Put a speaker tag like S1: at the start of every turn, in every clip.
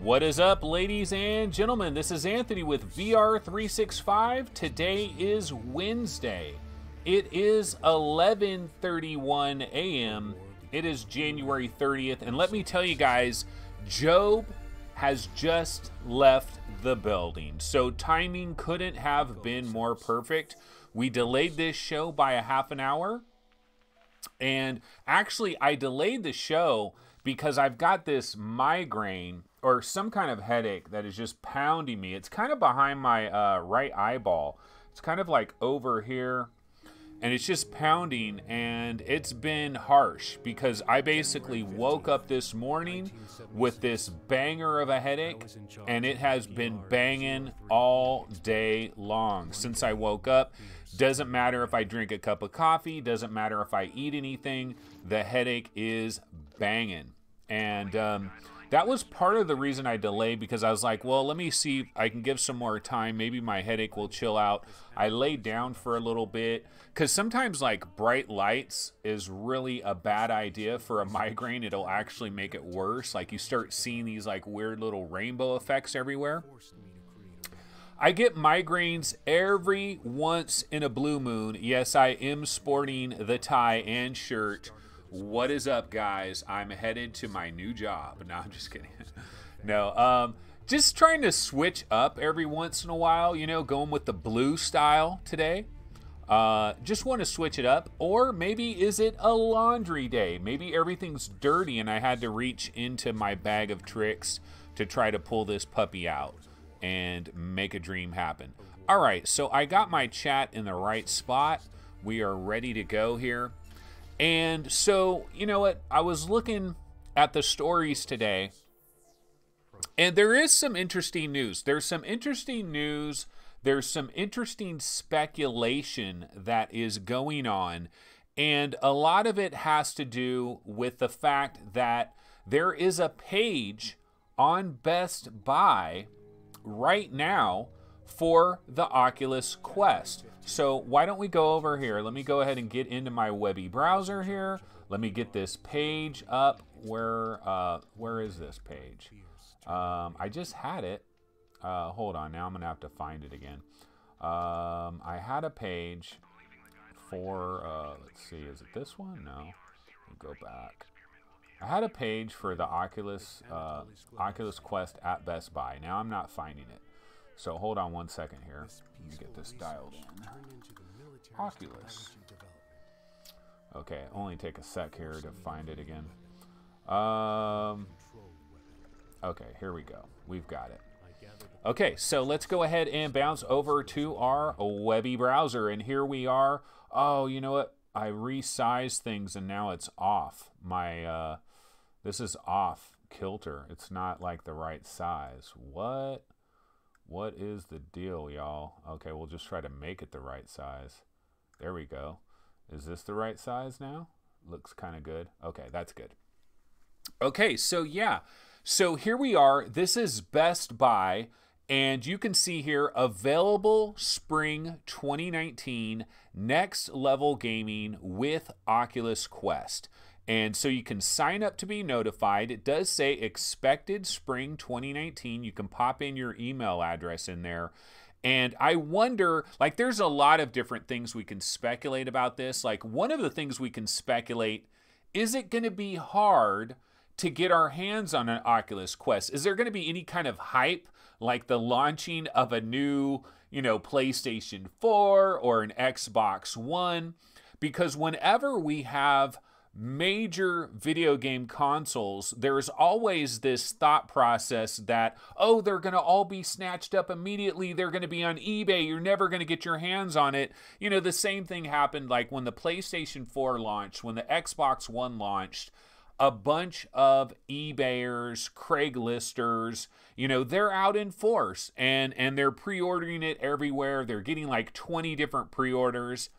S1: What is up, ladies and gentlemen? This is Anthony with VR365. Today is Wednesday. It is 11:31 a.m. It is January 30th, and let me tell you guys, Job has just left the building. So timing couldn't have been more perfect. We delayed this show by a half an hour. And actually, I delayed the show because I've got this migraine or some kind of headache that is just pounding me. It's kind of behind my right eyeball. It's kind of like over here. And it's just pounding, and it's been harsh because I basically woke up this morning with this banger of a headache, and it has been banging all day long since I woke up. Doesn't matter if I drink a cup of coffee, doesn't matter if I eat anything, the headache is banging. And that was part of the reason I delayed, because I was like, well, let me see if I can give some more time. Maybe my headache will chill out. I laid down for a little bit, because sometimes like bright lights is really a bad idea for a migraine. It'll actually make it worse. Like you start seeing these like weird little rainbow effects everywhere. I get migraines every once in a blue moon. Yes, I am sporting the tie and shirt. What is up, guys? I'm headed to my new job. No, I'm just kidding. No, just trying to switch up every once in a while, you know, going with the blue style today. Just want to switch it up. Or maybe is it a laundry day? Maybe everything's dirty and I had to reach into my bag of tricks to try to pull this puppy out and make a dream happen. All right, so I got my chat in the right spot. We are ready to go here. And so, you know what? I was looking at the stories today, and there is some interesting news. There's some interesting news. There's some interesting speculation that is going on. And a lot of it has to do with the fact that there is a page on Best Buy right now for the Oculus Quest. So why don't we go over here? Let me go ahead and get into my webby browser here. Let me get this page up. Where is this page? I just had it. Hold on, now I'm gonna have to find it again. I had a page for, let's see, is it this one? No, go back. I had a page for the Oculus Quest at Best Buy. Now I'm not finding it. So hold on one second here. Let me get this dialed in. Oculus. Okay, only take a sec here to find it again. Okay, here we go. We've got it. Okay, so let's go ahead and bounce over to our webby browser, and here we are. Oh, you know what? I resized things and now it's off. My this is off kilter. It's not like the right size. What is the deal, y'all? Okay, we'll just try to make it the right size. There we go. Is this the right size now? Looks kind of good. Okay, that's good. Okay, so yeah. So here we are. This is Best Buy, and you can see here, available spring 2019 next level gaming with Oculus Quest. And so you can sign up to be notified. It does say expected spring 2019. You can pop in your email address in there. And I wonder, like, there's a lot of different things we can speculate about this. Like, one of the things we can speculate, is it going to be hard to get our hands on an Oculus Quest? Is there going to be any kind of hype, like the launching of a new, you know, PlayStation 4 or an Xbox One? Because whenever we have major video game consoles, there's always this thought process that, oh, they're going to all be snatched up immediately. They're going to be on eBay. You're never going to get your hands on it. You know, the same thing happened like when the PlayStation 4 launched, when the Xbox One launched. A bunch of eBayers, Craigslisters, you know, they're out in force and they're pre-ordering it everywhere. They're getting like 20 different pre-orders.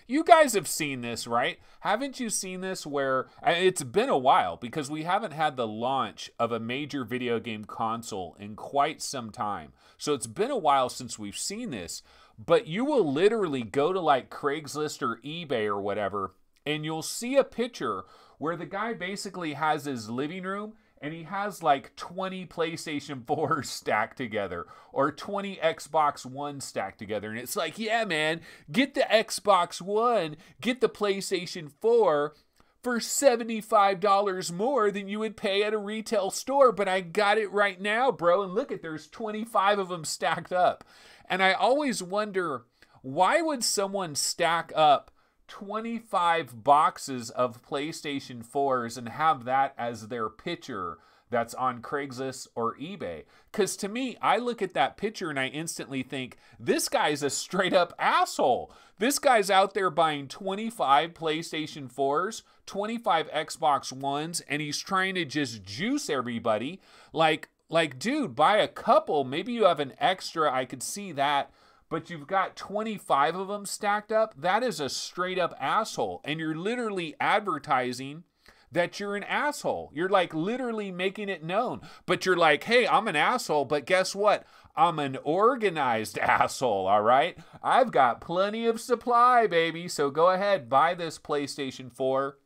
S1: You guys have seen this, right? Haven't you seen this where it's been a while, because we haven't had the launch of a major video game console in quite some time. So it's been a while since we've seen this, but you will literally go to like Craigslist or eBay or whatever, and you'll see a picture where the guy basically has his living room and he has like 20 PlayStation 4s stacked together or 20 Xbox One stacked together. And it's like, yeah, man, get the Xbox One, get the PlayStation 4 for $75 more than you would pay at a retail store. But I got it right now, bro. And look at, there's 25 of them stacked up. And I always wonder, why would someone stack up 25 boxes of PlayStation 4s and have that as their picture that's on Craigslist or eBay? Because to me, I look at that picture and I instantly think, this guy's a straight up asshole. This guy's out there buying 25 PlayStation 4s, 25 Xbox Ones, and he's trying to just juice everybody. Like, dude, buy a couple. Maybe you have an extra. I could see that. But you've got 25 of them stacked up. That is a straight up asshole. And you're literally advertising that you're an asshole. You're like literally making it known. But you're like, hey, I'm an asshole, but guess what? I'm an organized asshole, all right? I've got plenty of supply, baby. So go ahead, buy this PlayStation 4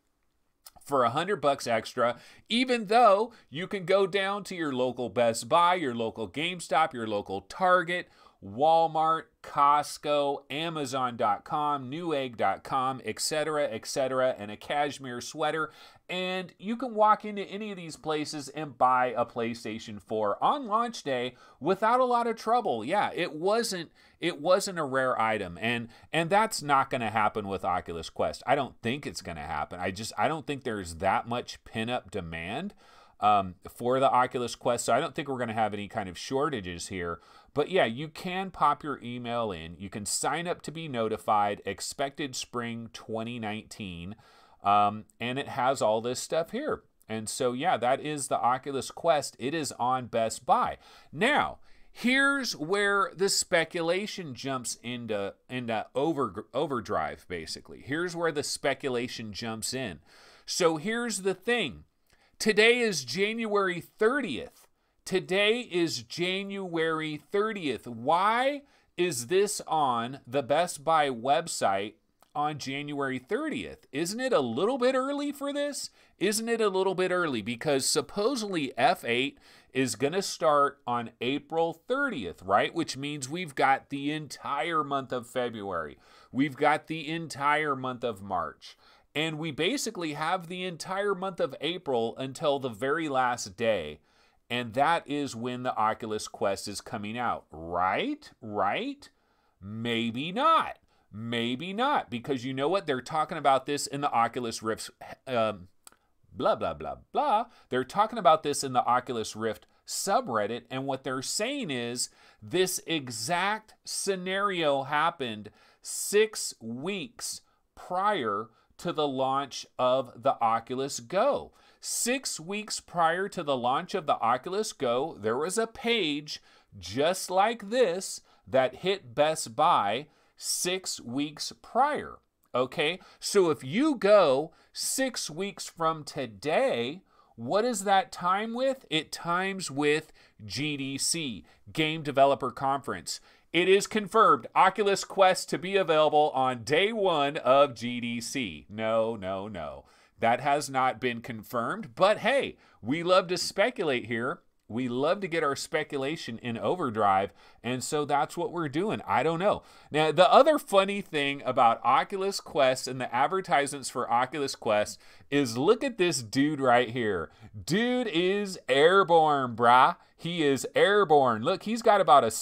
S1: for $100 extra, even though you can go down to your local Best Buy, your local GameStop, your local Target, Walmart, Costco, Amazon.com, Newegg.com, etc., and a cashmere sweater. And you can walk into any of these places and buy a PlayStation 4 on launch day without a lot of trouble. Yeah, it wasn't a rare item. And that's not going to happen with Oculus Quest. I don't think it's going to happen. I don't think there's that much pin-up demand for the Oculus Quest. So I don't think we're going to have any kind of shortages here. But yeah, you can pop your email in. You can sign up to be notified, expected spring 2019. And it has all this stuff here. And so, yeah, that is the Oculus Quest. It is on Best Buy. Now, here's where the speculation jumps into overdrive, basically. Here's where the speculation jumps in. So here's the thing. Today is January 30th. Today is January 30th. Why is this on the Best Buy website on January 30th? Isn't it a little bit early for this? Isn't it a little bit early? Because supposedly F8 is going to start on April 30th, right? Which means we've got the entire month of February. We've got the entire month of March. And we basically have the entire month of April until the very last day. And that is when the Oculus Quest is coming out, right? Right? Maybe not. Maybe not, because you know what? They're talking about this in the Oculus Rift, blah, blah, blah, blah. They're talking about this in the Oculus Rift subreddit, and what they're saying is this exact scenario happened 6 weeks prior to the launch of the Oculus Go. 6 weeks prior to the launch of the Oculus Go, there was a page just like this that hit Best Buy 6 weeks prior. Okay, so if you go 6 weeks from today, what is that time with? It times with GDC, Game Developer Conference. It is confirmed, Oculus Quest to be available on day 1 of GDC. No. That has not been confirmed, but hey, we love to speculate here. We love to get our speculation in overdrive, and so that's what we're doing. I don't know. Now, the other funny thing about Oculus Quest and the advertisements for Oculus Quest is look at this dude right here. Dude is airborne, brah. He is airborne. Look, he's got about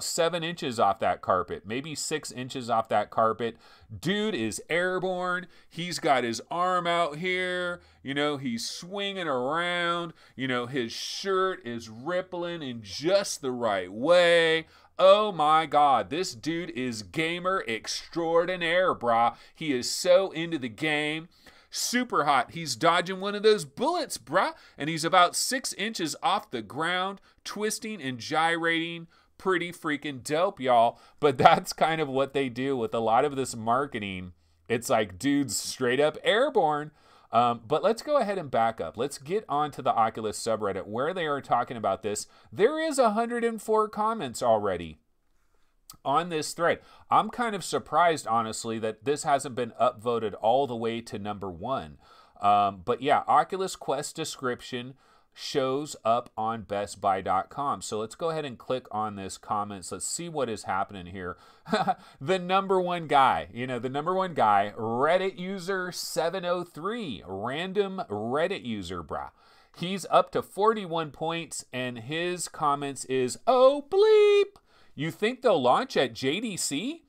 S1: 7 inches off that carpet, maybe 6 inches off that carpet. Dude is airborne. He's got his arm out here. You know, he's swinging around. You know, his shirt is rippling in just the right way. Oh my God, this dude is gamer extraordinaire, brah. He is so into the game. Super hot. He's dodging one of those bullets, brah. And he's about 6 inches off the ground, twisting and gyrating. Pretty freaking dope, y'all. But that's kind of what they do with a lot of this marketing. It's like dudes straight up airborne. But let's go ahead and back up. Let's get onto the Oculus subreddit where they are talking about this. There is 104 comments already on this thread. I'm kind of surprised, honestly, that this hasn't been upvoted all the way to number 1. But yeah, Oculus Quest description. shows up on bestbuy.com. So let's go ahead and click on this comments. Let's see what is happening here. The number one guy, the number one guy, Reddit user 703, random Reddit user, brah. He's up to 41 points, and his comments is, oh, bleep. You think they'll launch at GDC?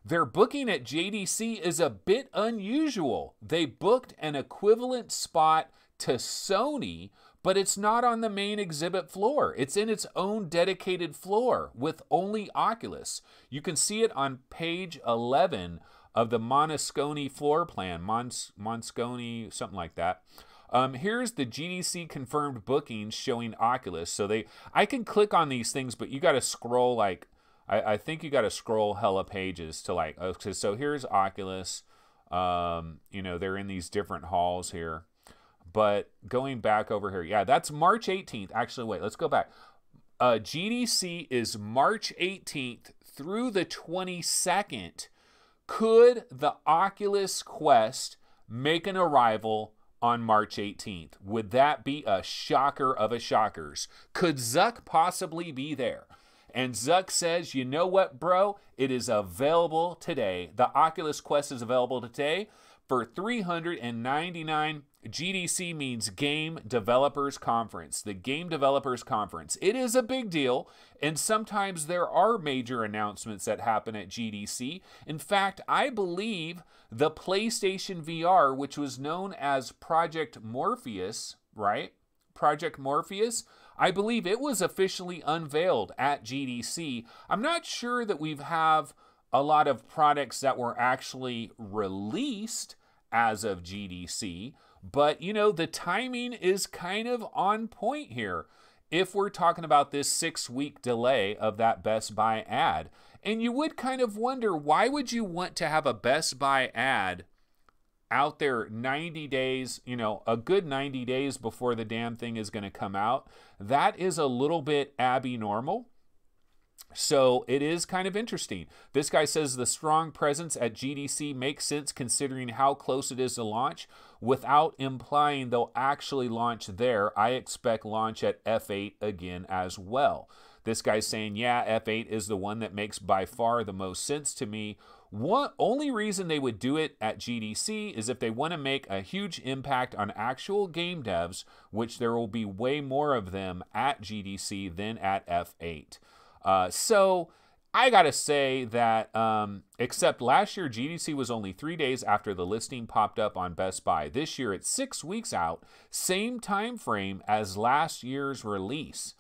S1: Their booking at GDC is a bit unusual. They booked an equivalent spot to Sony, but it's not on the main exhibit floor. It's in its own dedicated floor with only Oculus. You can see it on page 11 of the Moscone floor plan. Moscone, something like that. Here's the GDC confirmed bookings showing Oculus. So I can click on these things, but you got to scroll I think you got to scroll hella pages to okay, so here's Oculus. They're in these different halls here. But going back over here, yeah, that's March 18th. Actually, wait, let's go back. GDC is March 18th through the 22nd. Could the Oculus Quest make an arrival on March 18th? Would that be a shocker of a shockers? Could Zuck possibly be there? And Zuck says, you know what, bro? It is available today. The Oculus Quest is available today for $399. GDC means Game Developers Conference. The Game Developers Conference. It is a big deal, and sometimes there are major announcements that happen at GDC. In fact, I believe the PlayStation VR, which was known as Project Morpheus, right? Project Morpheus, I believe it was officially unveiled at GDC. I'm not sure that we have a lot of products that were actually released as of GDC, but the timing is kind of on point here if we're talking about this 6-week delay of that Best Buy ad. And you would kind of wonder, why would you want to have a Best Buy ad out there 90 days, a good 90 days before the damn thing is going to come out? That is a little bit abnormal. So it is kind of interesting. This guy says the strong presence at GDC makes sense considering how close it is to launch. Without implying they'll actually launch there, I expect launch at F8 again as well. This guy's saying, yeah, F8 is the one that makes by far the most sense to me. Only reason they would do it at GDC is if they want to make a huge impact on actual game devs, which there will be way more of them at GDC than at F8. So I gotta say that except last year GDC was only 3 days after the listing popped up on Best Buy. This year it's 6 weeks out, same time frame as last year's release.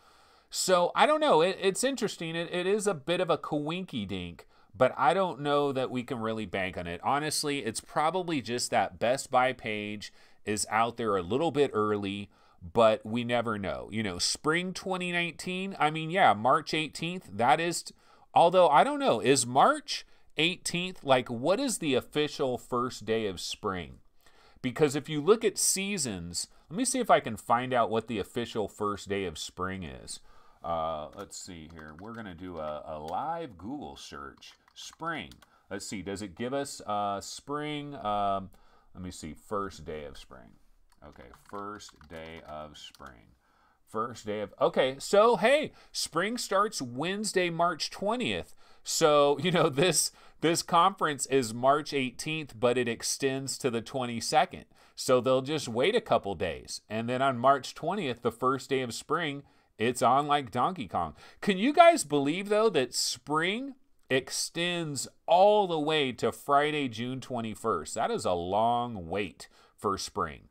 S1: So I don't know, it's interesting. It is a bit of a coinky dink, but I don't know that we can really bank on it. Honestly, it's probably just that Best Buy page is out there a little bit early, but we never know. Spring 2019, I mean, yeah, March 18th, that is, although I don't know, is March 18th, what is the official first day of spring? Because if you look at seasons, let me see if I can find out what the official first day of spring is. Let's see here. We're going to do a live Google search. Spring. Let's see, does it give us spring? Let me see, first day of spring. Okay, first day of spring. First day of, okay, so hey, spring starts Wednesday, March 20th. So, this conference is March 18th, but it extends to the 22nd. So they'll just wait a couple days. And then on March 20th, the first day of spring, it's on like Donkey Kong. Can you guys believe, though, that spring extends all the way to Friday, June 21st? That is a long wait for spring.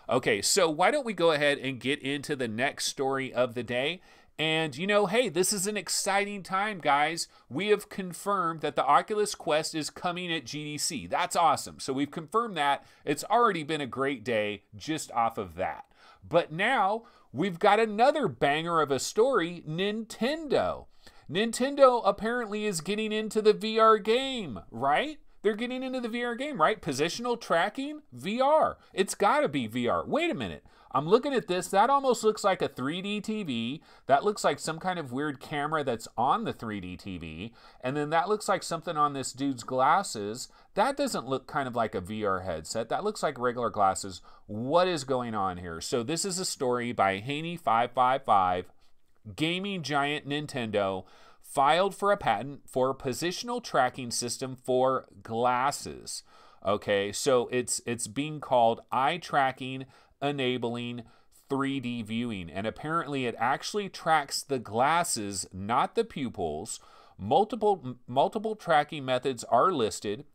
S1: Okay, so why don't we go ahead and get into the next story of the day? And, hey, this is an exciting time, guys. We have confirmed that the Oculus Quest is coming at GDC. That's awesome. So we've confirmed that. It's already been a great day just off of that. But now we've got another banger of a story, Nintendo. Nintendo apparently is getting into the VR game, right? They're getting into the VR game, right? Positional tracking, VR. It's got to be VR. Wait a minute. I'm looking at this. That almost looks like a 3D TV. That looks like some kind of weird camera that's on the 3D TV. And then that looks like something on this dude's glasses. That doesn't look kind of like a VR headset. That looks like regular glasses. What is going on here? So this is a story by Haney555. Gaming giant Nintendo filed for a patent for a positional tracking system for glasses. Okay, so it's being called eye tracking enabling 3D viewing, and apparently it actually tracks the glasses, not the pupils. Multiple tracking methods are listed,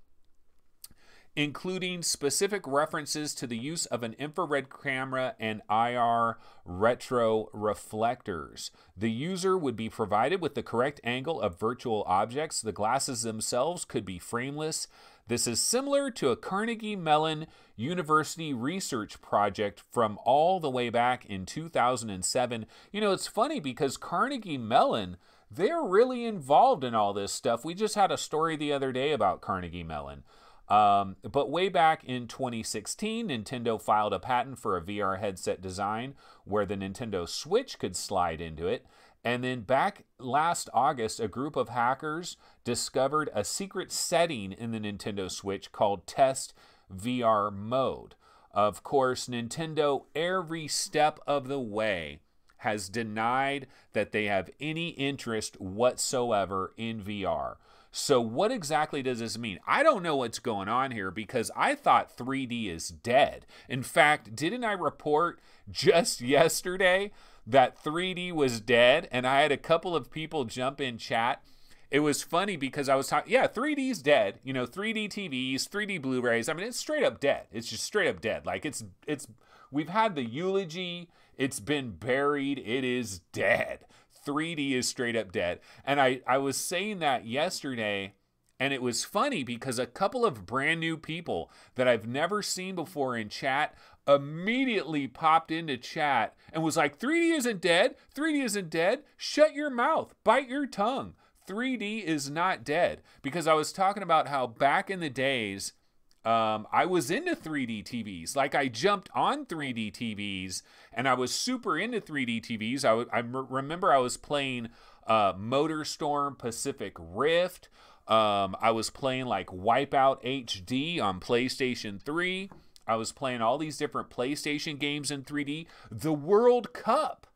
S1: including specific references to the use of an infrared camera and IR retro reflectors. The user would be provided with the correct angle of virtual objects. The glasses themselves could be frameless. This is similar to a Carnegie Mellon University research project from all the way back in 2007. You know, it's funny because Carnegie Mellon, they're really involved in all this stuff. We just had a story the other day about Carnegie Mellon. But way back in 2016, Nintendo filed a patent for a VR headset design where the Nintendo Switch could slide into it. And then back last August, a group of hackers discovered a secret setting in the Nintendo Switch called Test VR Mode. Of course, Nintendo, every step of the way, has denied that they have any interest whatsoever in VR. So what exactly does this mean? I don't know what's going on here because I thought 3D is dead. In fact, didn't I report just yesterday that 3D was dead? And I had a couple of people jump in chat. It was funny because I was talking, yeah, 3D's dead. You know, 3D TVs, 3D Blu-rays. I mean, it's straight up dead. It's just straight up dead. Like we've had the eulogy. It's been buried. It is dead. 3D is straight up dead. And I was saying that yesterday, and it was funny because a couple of brand new people that I've never seen before in chat immediately popped into chat and was like, 3D isn't dead. 3D isn't dead. Shut your mouth. Bite your tongue. 3D is not dead. Because I was talking about how back in the days, I was into 3D TVs. Like I jumped on 3D TVs and I was super into 3D TVs. I remember I was playing MotorStorm Pacific Rift. I was playing like Wipeout HD on PlayStation 3. I was playing all these different PlayStation games in 3D. The World Cup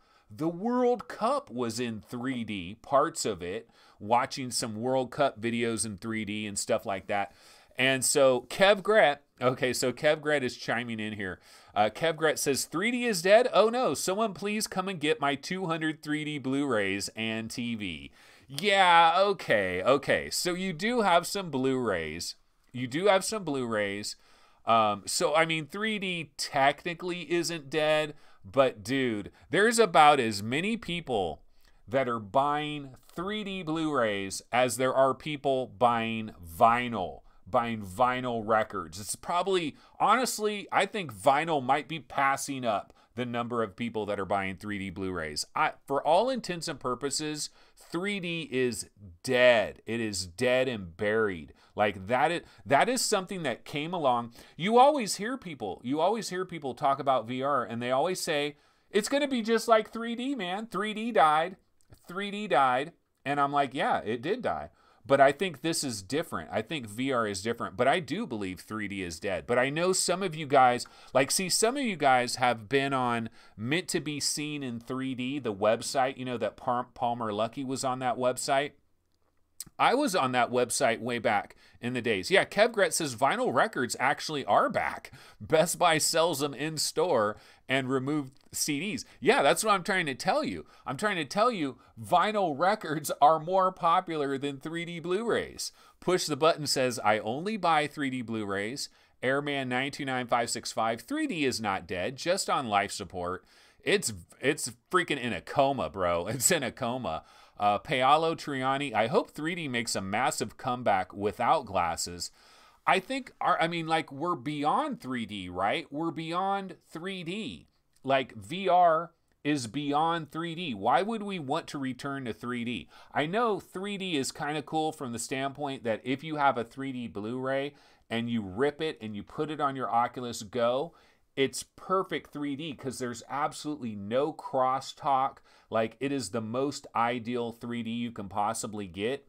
S1: was in 3D, parts of it, watching some World Cup videos in 3D and stuff like that. And so Kev Gret, okay, so Kev Gret is chiming in here. Kev Gret says, 3D is dead? Oh no, someone please come and get my 200 3D Blu-rays and TV. Yeah, okay. So you do have some Blu-rays. So, I mean, 3D technically isn't dead, but dude, there's about as many people that are buying 3D Blu-rays as there are people buying vinyl records. It's probably, honestly, I think vinyl might be passing up the number of people that are buying 3D Blu-rays. For all intents and purposes, 3D is dead. It is dead and buried. Like that is something that came along. You always hear people talk about VR and they always say, it's going to be just like 3D, man. 3D died. And I'm like, yeah, it did die. But I think this is different. I think VR is different. But I do believe 3D is dead. But I know some of you guys, some of you guys have been on Meant to Be Seen in 3D, the website, you know, that Palmer Luckey was on that website. I was on that website way back in the days. Yeah, Kev Gret says vinyl records actually are back. Best Buy sells them in store and removed CDs. Yeah, that's what I'm trying to tell you. I'm trying to tell you vinyl records are more popular than 3D Blu-rays. Push the Button says, I only buy 3D Blu-rays. Airman 929565, 3D is not dead, just on life support. It's freaking in a coma, bro. It's in a coma. Paolo Triani, I hope 3D makes a massive comeback without glasses. I think, we're beyond 3D, right? We're beyond 3D. Like, VR is beyond 3D. Why would we want to return to 3D? I know 3D is kind of cool from the standpoint that if you have a 3D Blu-ray and you rip it and you put it on your Oculus Go, it's perfect 3D because there's absolutely no crosstalk. Like, it is the most ideal 3D you can possibly get.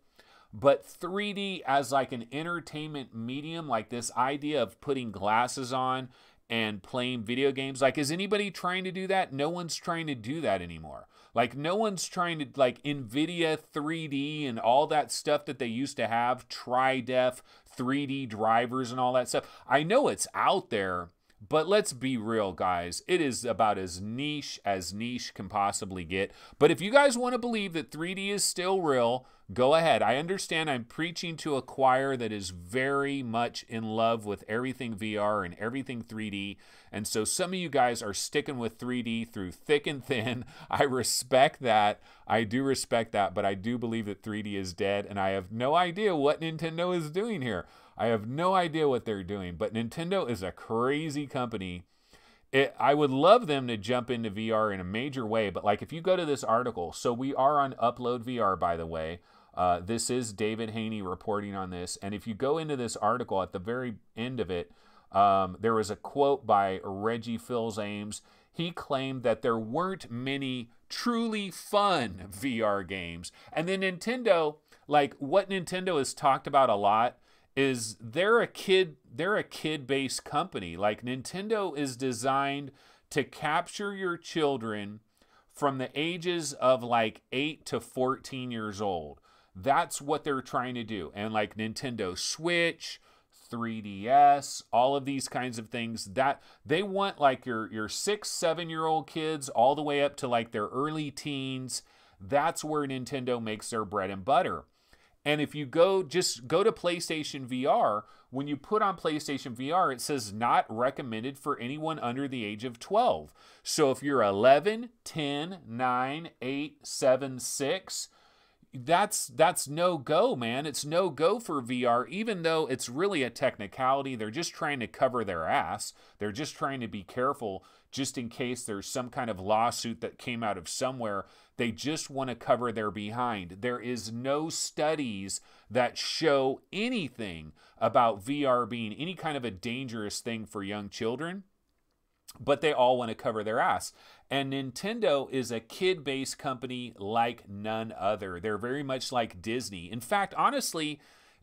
S1: But 3D as like an entertainment medium, like this idea of putting glasses on and playing video games, like, is anybody trying to do that? No one's trying to do that anymore. Like, no one's trying to, like, NVIDIA 3D and all that stuff that they used to have, tri-def 3D drivers and all that stuff. I know it's out there, but let's be real, guys. It is about as niche can possibly get. But if you guys want to believe that 3D is still real, go ahead. I understand I'm preaching to a choir that is very much in love with everything VR and everything 3D. And so some of you guys are sticking with 3D through thick and thin. I respect that. I do respect that. But I do believe that 3D is dead. And I have no idea what Nintendo is doing here. I have no idea what they're doing. But Nintendo is a crazy company. I would love them to jump into VR in a major way. But like, if you go to this article, so we are on Upload VR, by the way. This is David Haney reporting on this. And if you go into this article, at the very end of it, there was a quote by Reggie Fils-Ames. He claimed that there weren't many truly fun VR games. And then Nintendo, like, what Nintendo has talked about a lot is they're a kid-based company. Like, Nintendo is designed to capture your children from the ages of like 8 to 14 years old. That's what they're trying to do. And like Nintendo Switch, 3DS, all of these kinds of things, that they want like your 6-7-year-old kids all the way up to like their early teens. That's where Nintendo makes their bread and butter. And if you just go to PlayStation VR, when you put on PlayStation VR, it says not recommended for anyone under the age of 12. So if you're 11, 10, 9, 8, 7, 6, that's no go, man. It's no go for VR, even though it's really a technicality. They're just trying to cover their ass. They're just trying to be careful just in case there's some kind of lawsuit that came out of somewhere. They just want to cover their behind. There is no studies that show anything about VR being any kind of a dangerous thing for young children, but they all want to cover their ass. And Nintendo is a kid-based company like none other. They're very much like Disney. In fact, honestly,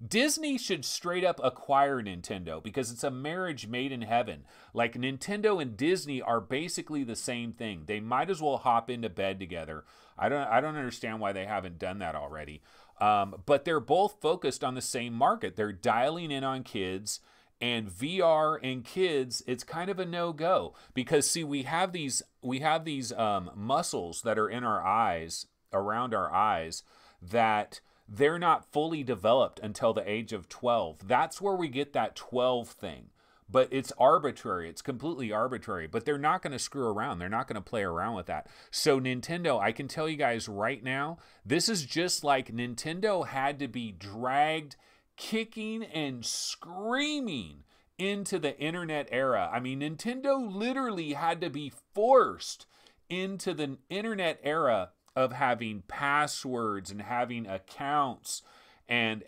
S1: Disney should straight up acquire Nintendo because it's a marriage made in heaven. Like, Nintendo and Disney are basically the same thing. They might as well hop into bed together. I don't understand why they haven't done that already. But they're both focused on the same market. They're dialing in on kids. And VR and kids, it's kind of a no-go because, see, we have these muscles that are in our eyes, around our eyes, that they're not fully developed until the age of 12. That's where we get that 12 thing. But it's arbitrary. It's completely arbitrary. But they're not going to screw around. They're not going to play around with that. So Nintendo, I can tell you guys right now, this is just like Nintendo had to be dragged kicking and screaming into the internet era. I mean, Nintendo literally had to be forced into the internet era of having passwords and having accounts and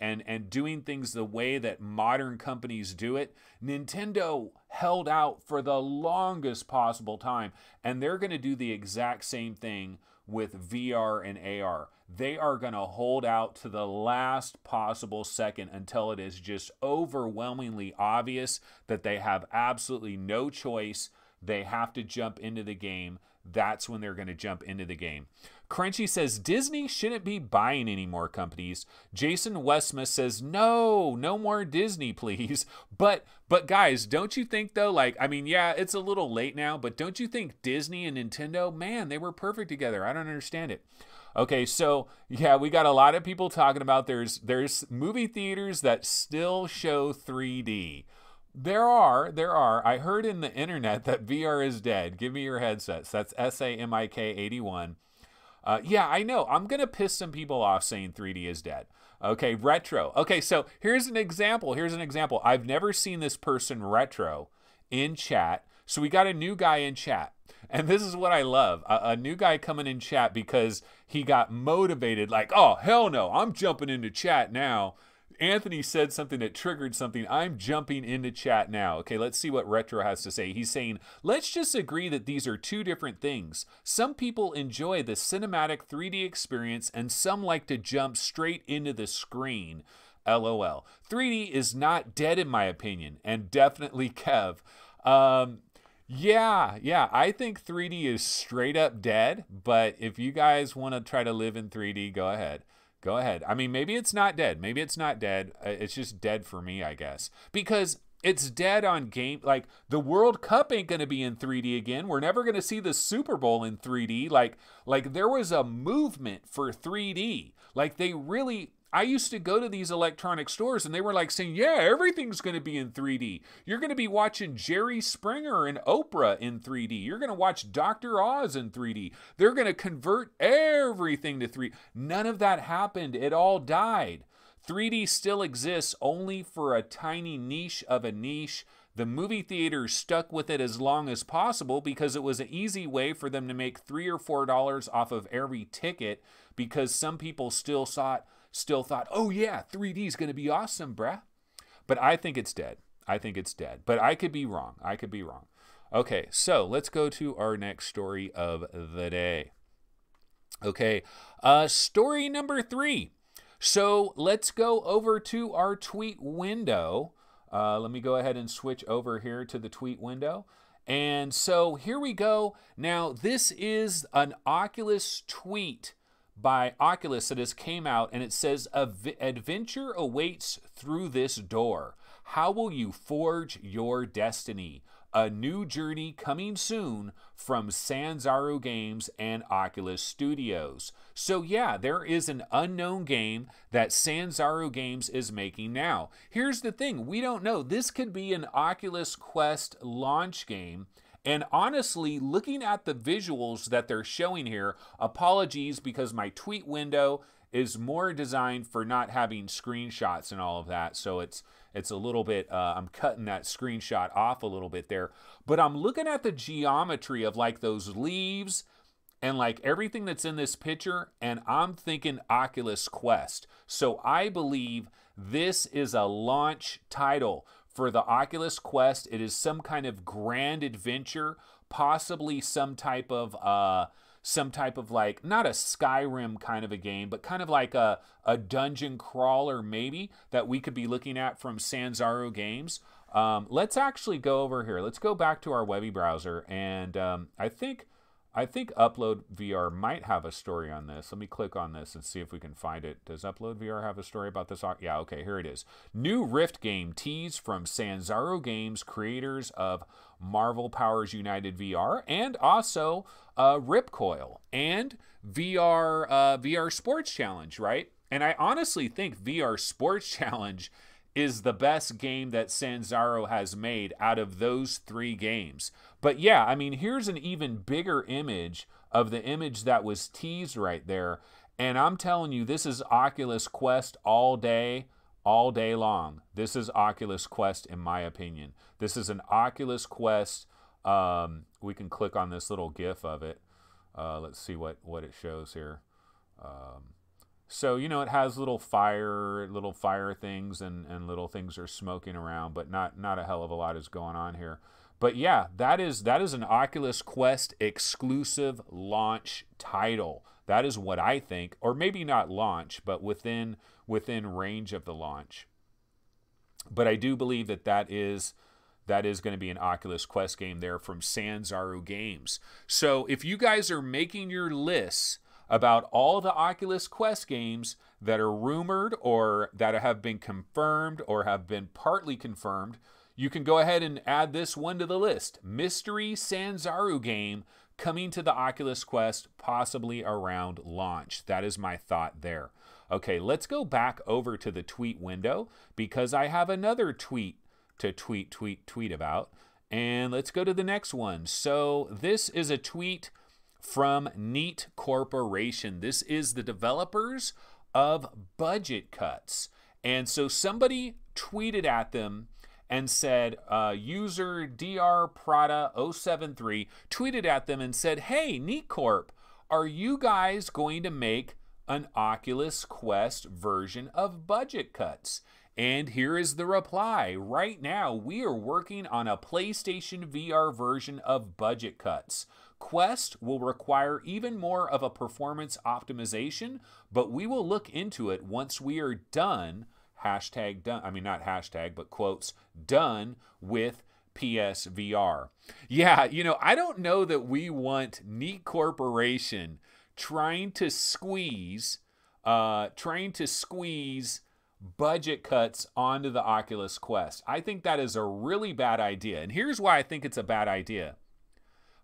S1: doing things the way that modern companies do it. Nintendo held out for the longest possible time, and they're going to do the exact same thing with VR and AR. They are going to hold out to the last possible second until it is just overwhelmingly obvious that they have absolutely no choice. They have to jump into the game. That's when they're going to jump into the game. Crunchy says Disney shouldn't be buying any more companies. Jason Westma says no more Disney, please. But guys, don't you think though, like, I mean, yeah, it's a little late now, but don't you think Disney and Nintendo, man, they were perfect together. I don't understand it. Okay, so yeah, we got a lot of people talking about there's movie theaters that still show 3D. There are. I heard in the internet that VR is dead. Give me your headsets. That's SAMIK81. Yeah, I know. I'm going to piss some people off saying 3D is dead. Okay, retro. Okay, so here's an example. I've never seen this person retro in chat. So we got a new guy in chat. And this is what I love. A new guy coming in chat because he got motivated like, oh, hell no, I'm jumping into chat now. Anthony said something that triggered something. I'm jumping into chat now. Okay, let's see what Retro has to say. He's saying, let's just agree that these are two different things. Some people enjoy the cinematic 3D experience and some like to jump straight into the screen. LOL. 3D is not dead in my opinion, and definitely Kev. Yeah, I think 3D is straight up dead, but if you guys want to try to live in 3D, go ahead. Go ahead. I mean, maybe it's not dead. Maybe it's not dead. It's just dead for me, I guess. Because it's dead on game. Like, the World Cup ain't going to be in 3D again. We're never going to see the Super Bowl in 3D. Like there was a movement for 3D. Like, they really... I used to go to these electronic stores and they were like saying, yeah, everything's going to be in 3D. You're going to be watching Jerry Springer and Oprah in 3D. You're going to watch Dr. Oz in 3D. They're going to convert everything to 3D. None of that happened. It all died. 3D still exists only for a tiny niche of a niche. The movie theaters stuck with it as long as possible because it was an easy way for them to make $3 or $4 off of every ticket, because some people still thought, oh yeah, 3D is going to be awesome, bruh. But I think it's dead. I think it's dead. But I could be wrong. I could be wrong. Okay, so let's go to our next story of the day. Okay, story number 3. So let's go over to our tweet window. Let me go ahead and switch over here to the tweet window. And so here we go. Now, this is an Oculus tweet by Oculus that has came out, and it says, adventure awaits through this door. How will you forge your destiny? A new journey coming soon from Sanzaru Games and Oculus Studios. So yeah, there is an unknown game that Sanzaru Games is making now. Here's the thing, we don't know. This could be an Oculus Quest launch game. And honestly, looking at the visuals that they're showing here, apologies because my tweet window is more designed for not having screenshots and all of that. So it's a little bit, I'm cutting that screenshot off a little bit there. But I'm looking at the geometry of like those leaves and like everything that's in this picture, and I'm thinking Oculus Quest. So I believe this is a launch title for the Oculus Quest. It is some kind of grand adventure, possibly some type of like, not a Skyrim kind of a game, but kind of like a dungeon crawler maybe that we could be looking at from Sanzaru Games. Let's actually go over here. Let's go back to our webby browser, and I think Upload VR might have a story on this. Let me click on this and see if we can find it. Does Upload VR have a story about this? Yeah, okay, here it is. New Rift game tease from Sanzaru Games, creators of Marvel Powers United VR, and also Ripcoil and VR Sports Challenge, right? And I honestly think VR Sports Challenge is the best game that Sanzaru has made out of those 3 games. But yeah, I mean, here's an even bigger image of the image that was teased right there. And I'm telling you, this is Oculus Quest all day long. This is Oculus Quest, in my opinion. This is an Oculus Quest. We can click on this little GIF of it. Let's see what it shows here. So, you know, it has little fire things, and little things are smoking around, but not a hell of a lot is going on here. But yeah, that is an Oculus Quest exclusive launch title. That is what I think, or maybe not launch, but within range of the launch. But I do believe that is going to be an Oculus Quest game there from Sanzaru Games. So if you guys are making your lists about all the Oculus Quest games that are rumored or that have been confirmed or have been partly confirmed, you can go ahead and add this one to the list. Mystery Sanzaru game coming to the Oculus Quest, possibly around launch. That is my thought there. Okay, let's go back over to the tweet window because I have another tweet to tweet about. And let's go to the next one. So this is a tweet from Neat Corporation. This is the developers of Bugdet Cuts. And so somebody tweeted at them and said, user Dr. Prada 073 tweeted at them and said, hey, Neat Corp, are you guys going to make an Oculus Quest version of Budget Cuts? And here is the reply. Right now, we are working on a PlayStation VR version of Budget Cuts. Quest will require even more of a performance optimization, but we will look into it once we are done, hashtag done, I mean not hashtag, but quotes, done with PSVR. Yeah, you know, I don't know that we want Neat Corporation trying to squeeze Budget Cuts onto the Oculus Quest. I think that is a really bad idea. And here's why I think it's a bad idea.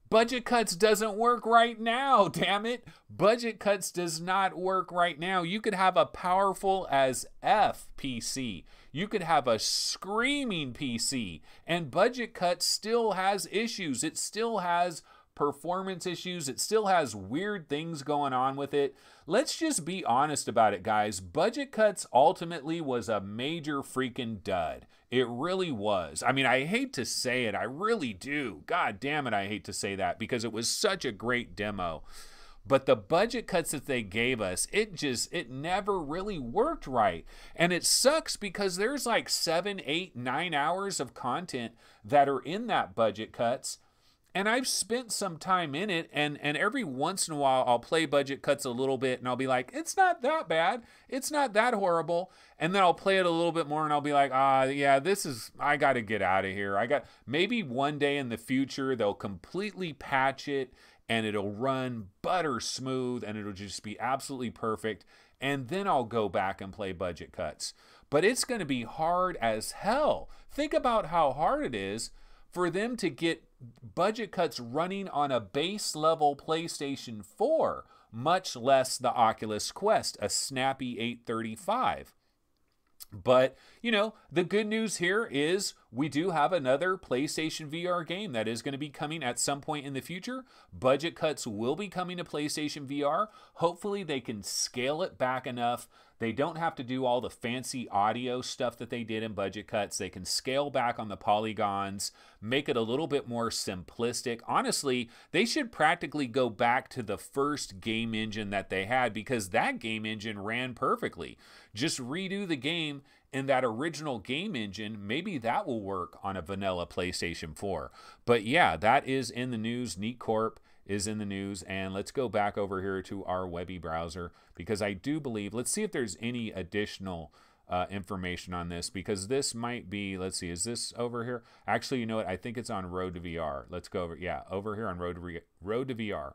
S1: Budget Cuts doesn't work right now, damn it. Budget Cuts does not work right now. You could have a powerful as F PC. You could have a screaming PC. And Budget Cuts still has issues. It still has performance issues. It still has weird things going on with it. Let's just be honest about it, guys. Budget Cuts ultimately was a major freaking dud. It really was. I mean, I hate to say it. I really do. God damn it, I hate to say that because it was such a great demo. But the Budget Cuts that they gave us, it never really worked right. And it sucks because there's like 7, 8, 9 hours of content that are in that Budget Cuts. And I've spent some time in it, and every once in a while I'll play Budget Cuts a little bit, and I'll be like, it's not that bad. It's not that horrible. And then I'll play it a little bit more, and I'll be like, yeah, I got to get out of here. Maybe one day in the future they'll completely patch it, and it'll run butter smooth, and it'll just be absolutely perfect. And then I'll go back and play Budget Cuts. But it's going to be hard as hell. Think about how hard it is for them to get Budget Cuts running on a base level PlayStation 4, much less the Oculus Quest, a snappy 835. But, you know, the good news here is we do have another PlayStation VR game that is going to be coming at some point in the future. Budget Cuts will be coming to PlayStation VR. Hopefully they can scale it back enough. They don't have to do all the fancy audio stuff that they did in Budget Cuts. They can scale back on the polygons, make it a little bit more simplistic. Honestly, they should practically go back to the first game engine that they had because that game engine ran perfectly. Just redo the game in that original game engine. Maybe that will work on a vanilla PlayStation 4. But yeah, that is in the news. Neat Corp is in the news. And let's go back over here to our Webby browser because I do believe, let's see if there's any additional information on this because this might be, let's see, is this over here? Actually, you know what? I think it's on Road to VR. Let's go over, yeah, over here on Road to VR.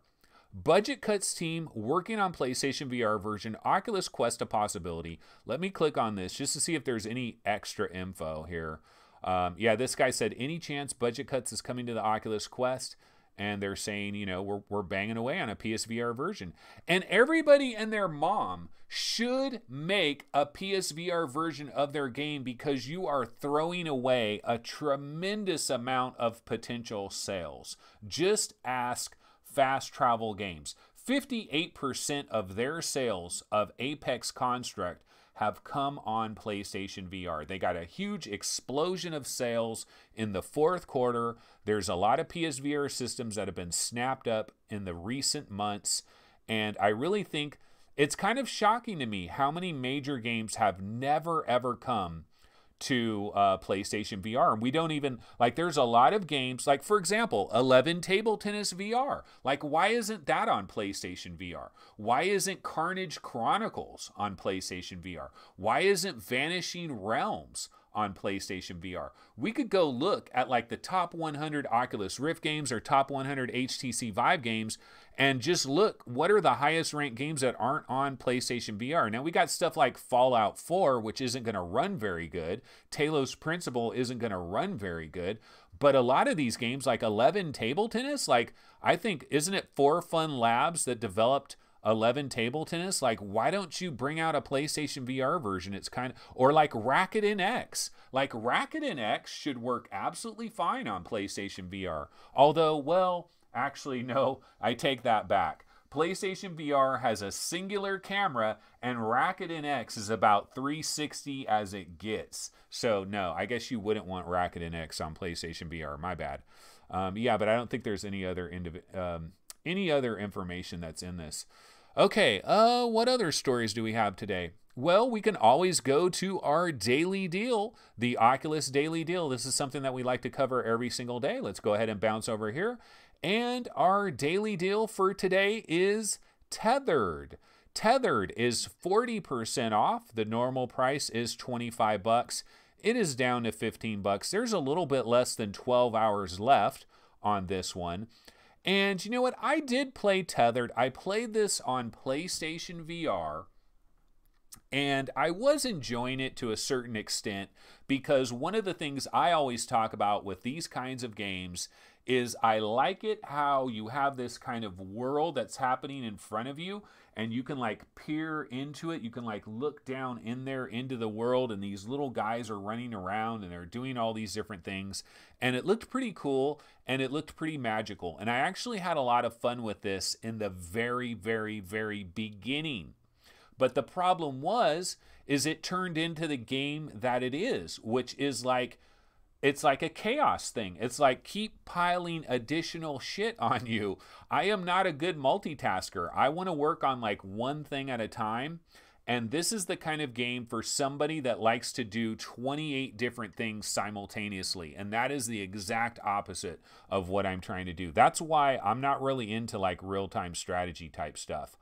S1: Budget Cuts team working on PlayStation VR version, Oculus Quest a possibility. Let me click on this just to see if there's any extra info here. Yeah, this guy said, any chance Budget Cuts is coming to the Oculus Quest? And they're saying, you know, we're banging away on a PSVR version. And everybody and their mom should make a PSVR version of their game because you are throwing away a tremendous amount of potential sales. Just ask Fast Travel Games. 58% of their sales of Apex Construct have come on PlayStation VR. They got a huge explosion of sales in the fourth quarter. There's a lot of PSVR systems that have been snapped up in the recent months. And I really think it's kind of shocking to me how many major games have never, ever come to PlayStation VR. And we don't even, like, there's a lot of games, like, for example, 11 Table Tennis VR. Like, why isn't that on PlayStation VR? Why isn't Carnage Chronicles on PlayStation VR? Why isn't Vanishing Realms on PlayStation VR? We could go look at, like, the top 100 Oculus Rift games or top 100 HTC Vive games and just look, what are the highest ranked games that aren't on PlayStation VR? Now, we got stuff like Fallout 4, which isn't going to run very good. Talos Principle isn't going to run very good. But a lot of these games, like 11 Table Tennis, like, I think, isn't it 4 Fun Labs that developed 11 Table Tennis? Like, why don't you bring out a PlayStation VR version? It's kind of, or like Racket NX. Like, Racket NX should work absolutely fine on PlayStation VR. Although, well, actually, no, I take that back. PlayStation VR has a singular camera, and Racket NX is about 360 as it gets. So, no, I guess you wouldn't want Racket NX on PlayStation VR. My bad. Yeah, but I don't think there's any other information that's in this. Okay, what other stories do we have today? Well, we can always go to our daily deal, the Oculus Daily Deal. This is something that we like to cover every single day. Let's go ahead and bounce over here. And our daily deal for today is Tethered. Tethered is 40% off. The normal price is 25 bucks. It is down to 15 bucks. There's a little bit less than 12 hours left on this one. And you know what? I did play Tethered. I played this on PlayStation VR. And I was enjoying it to a certain extent because one of the things I always talk about with these kinds of games is I like it how you have this kind of world that's happening in front of you and you can like peer into it. You can like look down in there into the world and these little guys are running around and they're doing all these different things. And it looked pretty cool and it looked pretty magical. And I actually had a lot of fun with this in the very, very, very beginning. But the problem is it turned into the game that it is, which is like, it's like a chaos thing. It's like keep piling additional shit on you. I am not a good multitasker. I want to work on like one thing at a time. And this is the kind of game for somebody that likes to do 28 different things simultaneously. And that is the exact opposite of what I'm trying to do. That's why I'm not really into like real-time strategy type stuff.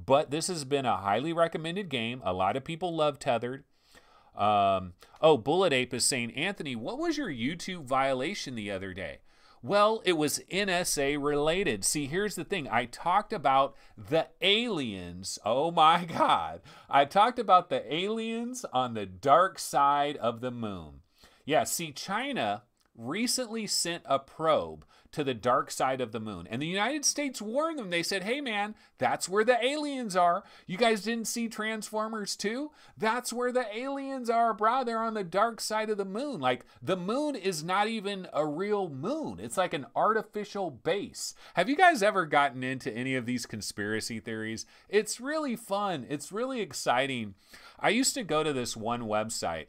S1: But this has been a highly recommended game. A lot of people love Tethered. Bullet Ape is saying, Anthony, what was your YouTube violation the other day? Well, it was NSA related. See, here's the thing. I talked about the aliens. Oh my God. I talked about the aliens on the dark side of the moon. Yeah, see, China recently sent a probe to the dark side of the moon. And the United States warned them. They said, hey man, that's where the aliens are. You guys didn't see Transformers 2? That's where the aliens are, brah. They're on the dark side of the moon. Like, the moon is not even a real moon. It's like an artificial base. Have you guys ever gotten into any of these conspiracy theories? It's really fun. It's really exciting. I used to go to this one website.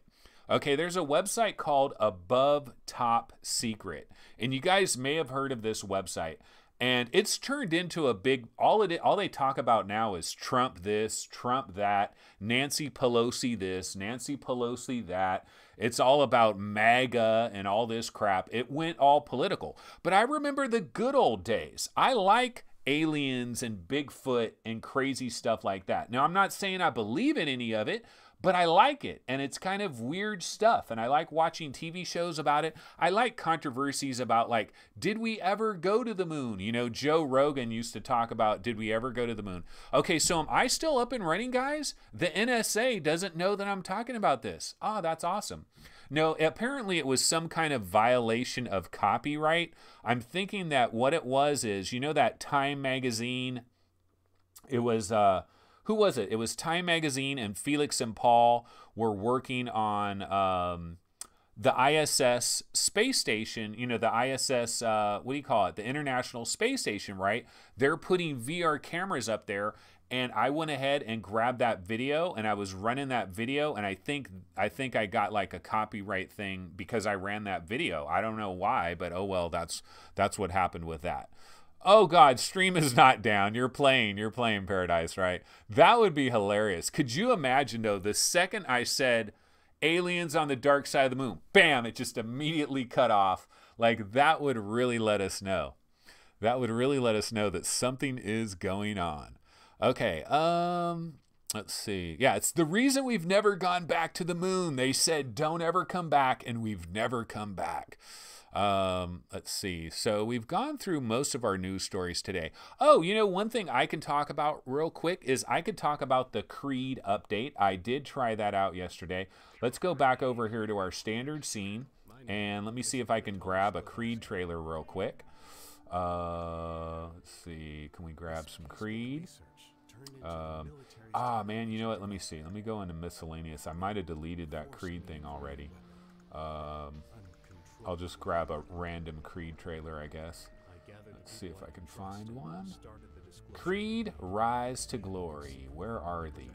S1: Okay, there's a website called Above Top Secret, and you guys may have heard of this website. And it's turned into a big, all they talk about now is Trump this, Trump that, Nancy Pelosi this, Nancy Pelosi that. It's all about MAGA and all this crap. It went all political. But I remember the good old days. I like aliens and Bigfoot and crazy stuff like that. Now, I'm not saying I believe in any of it, but I like it, and it's kind of weird stuff, and I like watching TV shows about it. I like controversies about, like, did we ever go to the moon? You know, Joe Rogan used to talk about, did we ever go to the moon? Okay, so am I still up and running, guys? The NSA doesn't know that I'm talking about this. Oh, that's awesome. No, apparently it was some kind of violation of copyright. I'm thinking that what it was is, you know that Time magazine? It was, who was it? It was Time Magazine and Felix and Paul were working on the ISS space station, you know, the ISS, what do you call it? The International Space Station, right? They're putting VR cameras up there, and I went ahead and grabbed that video, and I was running that video, and I think I got like a copyright thing because I ran that video. I don't know why, but oh well, that's what happened with that. Oh God, stream is not down. You're playing Paradise, right? That would be hilarious. Could you imagine though, the second I said aliens on the dark side of the moon, bam, it just immediately cut off. Like, that would really let us know. That would really let us know that something is going on. Okay, let's see. Yeah, it's the reason we've never gone back to the moon. They said don't ever come back, and we've never come back. Let's see. So we've gone through most of our news stories today. Oh, you know, one thing I can talk about real quick is I could talk about the Creed update. I did try that out yesterday. Let's go back over here to our standard scene, and let me see if I can grab a Creed trailer real quick. Let's see. Can we grab some Creed? Man, you know what? Let me see. Let me go into miscellaneous. I might have deleted that Creed thing already. I'll just grab a random Creed trailer, I guess. Let's see if I can find one. Creed Rise to Glory. Where are thee?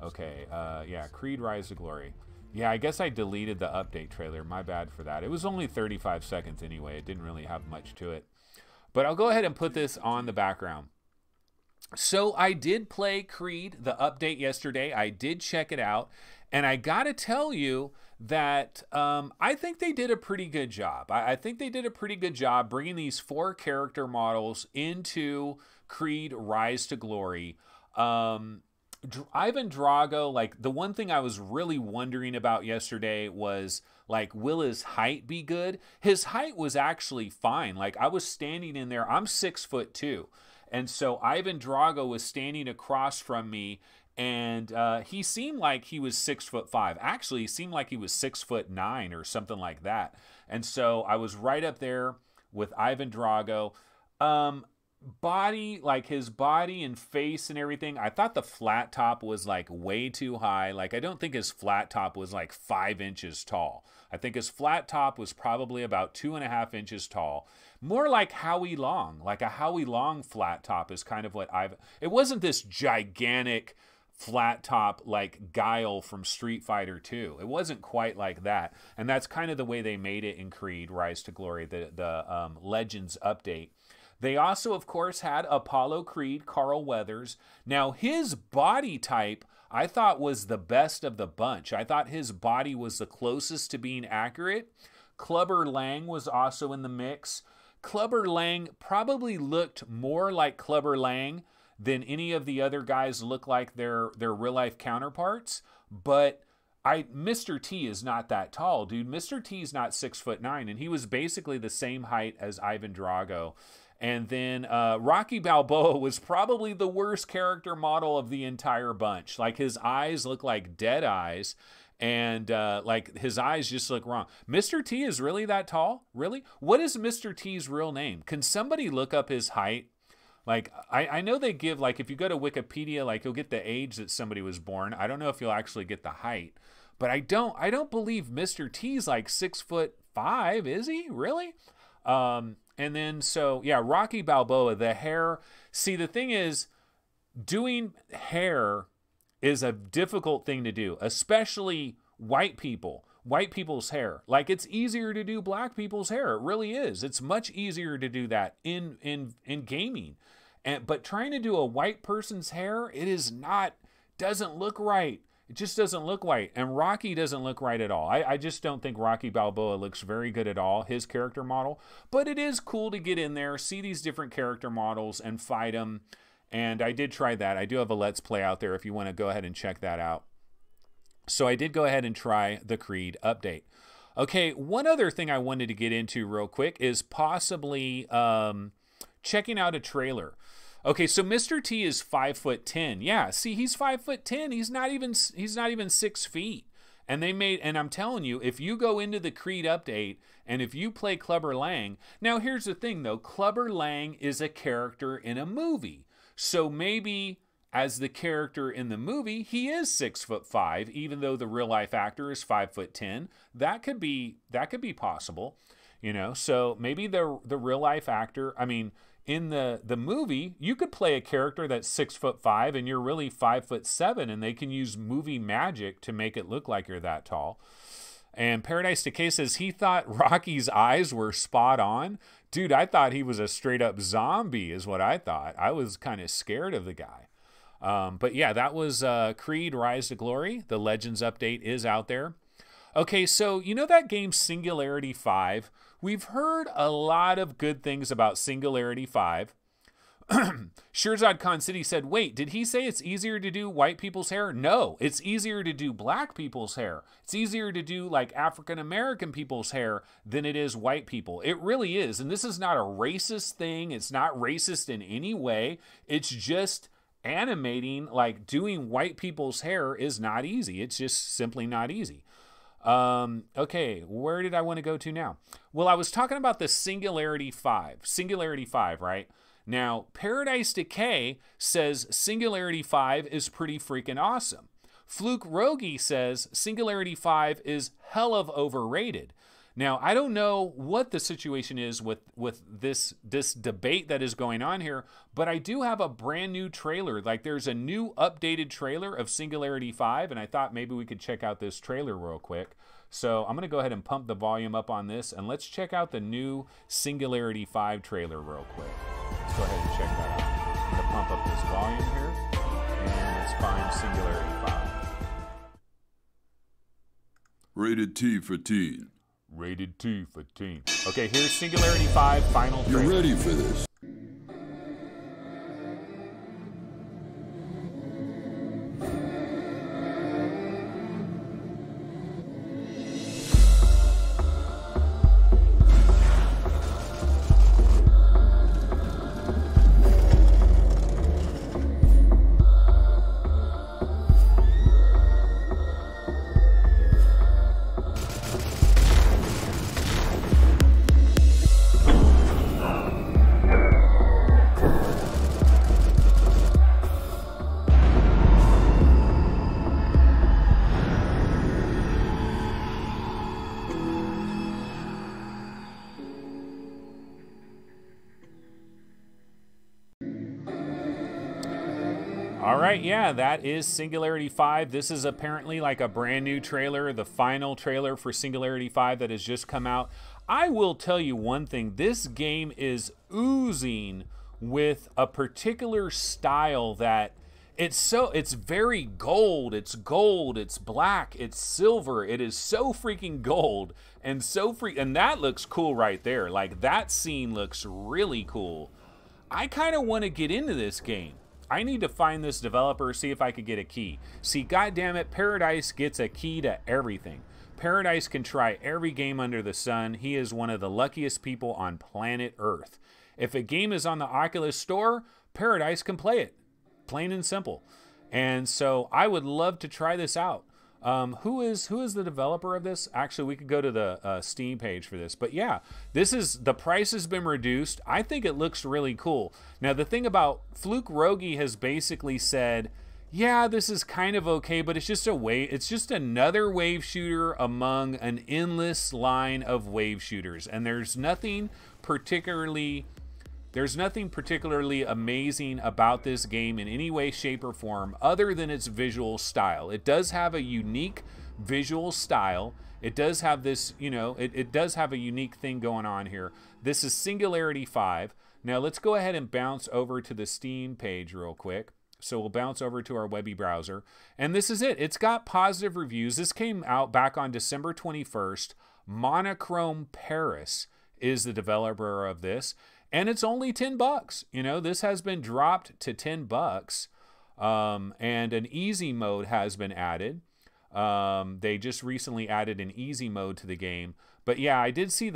S1: Okay, yeah, Creed Rise to Glory. Yeah, I guess I deleted the update trailer. My bad for that. It was only 35 seconds anyway. It didn't really have much to it. But I'll go ahead and put this on the background. So I did play Creed, the update yesterday. I did check it out. And I got to tell you that I think they did a pretty good job. I think they did a pretty good job bringing these 4 character models into Creed Rise to Glory. Ivan Drago, like, the one thing I was really wondering about yesterday was, like, will his height be good? His height was actually fine. Like, I was standing in there. I'm 6'2". And so Ivan Drago was standing across from me, and he seemed like he was 6'5". Actually, he seemed like he was 6'9" or something like that. And so I was right up there with Ivan Drago. Body, like his body and face and everything, I thought the flat top was like way too high. Like, I don't think his flat top was like 5 inches tall. I think his flat top was probably about 2.5 inches tall. More like Howie Long. Like a Howie Long flat top is kind of what it wasn't this gigantic flat top like Guile from Street Fighter 2. It wasn't quite like that. And that's kind of the way they made it in Creed Rise to Glory, the Legends update. They also, of course, had Apollo Creed, Carl Weathers. Now, his body type, I thought, was the best of the bunch. I thought his body was the closest to being accurate. Clubber Lang was also in the mix. Clubber Lang probably looked more like Clubber Lang than any of the other guys look like their real-life counterparts. But Mr. T is not that tall, dude. Mr. T is not 6'9", and he was basically the same height as Ivan Drago. And then Rocky Balboa was probably the worst character model of the entire bunch. Like, his eyes look like dead eyes, and like his eyes just look wrong. Mr. T is really that tall? Really? What is Mr. T's real name? Can somebody look up his height? Like, I know they give, like, if you go to Wikipedia, like, you'll get the age that somebody was born. I don't know if you'll actually get the height. But I don't believe Mr. T's like 6'5", is he? Really? And then, so, yeah, Rocky Balboa, the hair. See, the thing is, doing hair is a difficult thing to do, especially white people's hair. Like, it's easier to do black people's hair. It really is. It's much easier to do that in gaming. But trying to do a white person's hair, doesn't look right. It just doesn't look right. And Rocky doesn't look right at all. I just don't think Rocky Balboa looks very good at all, his character model. But it is cool to get in there, see these different character models, and fight them. And I did try that. I do have a Let's Play out there if you want to go ahead and check that out. So I did go ahead and try the Creed update. Okay, one other thing I wanted to get into real quick is possibly checking out a trailer. Okay, so Mr. T is 5'10". Yeah, see, he's 5'10". He's not even 6 feet. And I'm telling you, if you go into the Creed update and if you play Clubber Lang, now here's the thing though, Clubber Lang is a character in a movie. So maybe as the character in the movie, he is 6'5", even though the real life actor is 5'10". That could be possible, you know. So maybe the real life actor, I mean, in the movie, you could play a character that's 6'5" and you're really 5'7", and they can use movie magic to make it look like you're that tall. And Paradise Decay says he thought Rocky's eyes were spot on. Dude, I thought he was a straight up zombie is what I thought. I was kind of scared of the guy. But yeah, that was Creed Rise to Glory. The Legends update is out there. Okay, so you know that game Singularity 5? We've heard a lot of good things about Singularity 5. Shirzad Khan City said, wait, did he say it's easier to do white people's hair? No, it's easier to do black people's hair. It's easier to do like African American people's hair than it is white people. It really is. And this is not a racist thing. It's not racist in any way. It's just animating, like doing white people's hair is not easy. It's just simply not easy. Okay, where did I want to go to now? Well, I was talking about the Singularity 5. Singularity 5, right? Now, Paradise Decay says Singularity 5 is pretty freaking awesome. Fluke Rogi says Singularity 5 is hell of overrated. Now, I don't know what the situation is with this debate that is going on here, but I do have a brand new trailer. Like, there's a new updated trailer of Singularity 5, and I thought maybe we could check out this trailer real quick. So I'm going to go ahead and pump the volume up on this, and let's check out the new Singularity 5 trailer real quick. Let's go ahead and check that out. I'm going to pump up this volume. volume here. And let's find Singularity 5.
S2: Rated T for teen.
S1: Rated T for teen. Okay, here's Singularity 5 final trailer.
S2: You ready for this?
S1: All right, yeah, that is Singularity 5. This is apparently like a brand new trailer, the final trailer for Singularity 5 that has just come out. I will tell you one thing, this game is oozing with a particular style that it's very gold, it's black, it's silver, it is so freaking gold and and that looks cool right there. Like that scene looks really cool. I kind of want to get into this game. I need to find this developer, see if I could get a key. See, goddammit, Paradise gets a key to everything. Paradise can try every game under the sun. He is one of the luckiest people on planet Earth. If a game is on the Oculus Store, Paradise can play it. Plain and simple. And so I would love to try this out. Who is the developer of this? Actually, we could go to the Steam page for this. But yeah, the price has been reduced. I think it looks really cool. Now, the thing about Fluke Rogi has basically said, yeah, this is kind of okay, but it's just another wave shooter among an endless line of wave shooters. And there's nothing particularly amazing about this game in any way, shape, or form other than its visual style. It does have a unique visual style. It does have this, it does have a unique thing going on here. This is Singularity 5. Now let's go ahead and bounce over to the Steam page real quick. So we'll bounce over to our webby browser. And this is it. It's got positive reviews. This came out back on December 21st. Monochrome Paris is the developer of this. And it's only $10. This has been dropped to $10. And an easy mode has been added. They just recently added an easy mode to the game. But yeah, I did see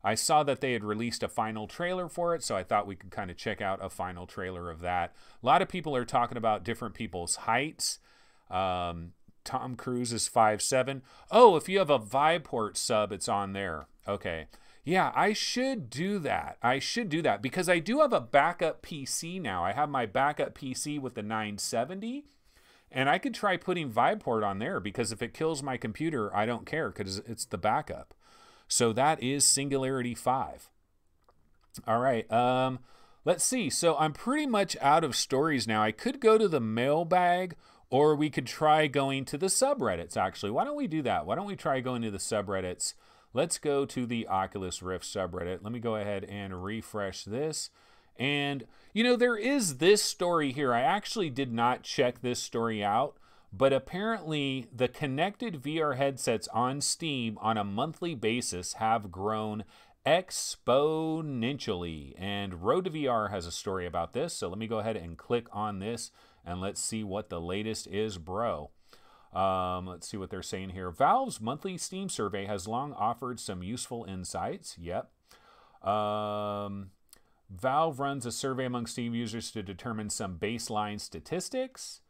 S1: I saw that they had released a final trailer for it, so I thought we could kind of check out a final trailer of that. A lot of people are talking about different people's heights. Tom Cruise is 5'7". Oh, if you have a Viveport sub, it's on there. Okay. Yeah, I should do that. Because I do have a backup PC now. I have my backup PC with the 970, and I could try putting Viveport on there because if it kills my computer, I don't care because it's the backup. So that is Singularity 5. All right, let's see. So I'm pretty much out of stories now. I could go to the mailbag, or we could try going to the subreddits, actually. Why don't we do that? Why don't we try going to the subreddits? Let's go to the Oculus Rift subreddit. Let me go ahead and refresh this. And, there is this story here. I actually did not check this story out, but apparently the connected VR headsets on Steam on a monthly basis have grown exponentially. And Road to VR has a story about this. So let me go ahead and click on this and let's see what the latest is, bro. Let's see what they're saying here. Valve's monthly Steam survey has long offered some useful insights. Yep. Valve runs a survey among Steam users to determine some baseline statistics.